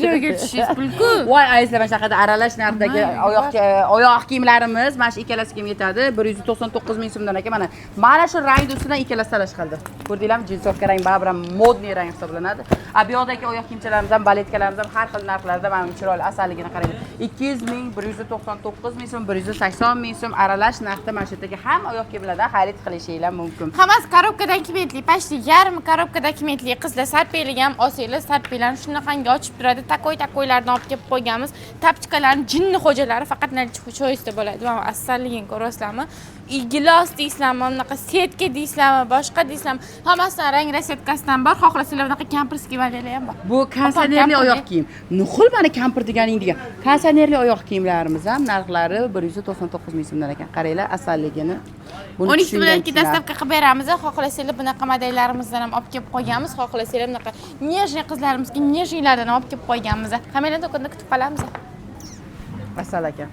joyga tushishingiz pulku. Voy, ayslar mana shunaqada aralash narxdagi oyoq kiyimlarimiz mana shu ikkalasi ham yetadi. 199 ming so'mdan ekan. Mana shu rang ustidan ikkalasi talash qildi. Ko'rdinglarmi? Jinsovka rang baribir modniy rang hisoblanadi. Bu yoqdagi oyoq kiyimchalarimiz ham, baletkalarimiz ham har xil narxlarda mana chiroyli asalligini qarang. 200 ming, 199 ming so'm, 180 ming so'm aralash narxda mana shu yerdagi ham oyoq kiyimlardan xarid qilishinglar mumkin. Hammasi korobkadan kimetli, pashli yarim korobkada kimetli qizlar sarpeli ham olsanglar, sarpelarni shunaqangi ochib turadi. Takoy-takoylardan olib kelib qo'yganmiz. Tapchikalarni jinni xo'jalari faqat cho'yisda bo'ladi. Mana asalligini ko'rasizlarmi? Gilos deysizlarmi, bunaqa setka deysizlarmi, boshqa deysizlarmi? Hammasidan rang rasetkasidan bor. Xohlasanglar bunaqa kamperskiy modellar ham bor. Bu kondisionerli oyoq kiyim. Nuqul mana kampir deganing degan. Kondisionerli oyoq kiyimlarimiz ham narxlari 199 ming so'mdan ekan. Qaranglar, asalligini. 12 bilan dastavka qilib beramiz. Xohlasanglar bunaqa modellarimizdan ham olib kelib qo'yganmiz. Xohlasanglar bunaqa nejniy qizlarimizga nejniylardan olib kelib qo'yganmiz. Hammani do'konda kutib qolamiz. Asal aka.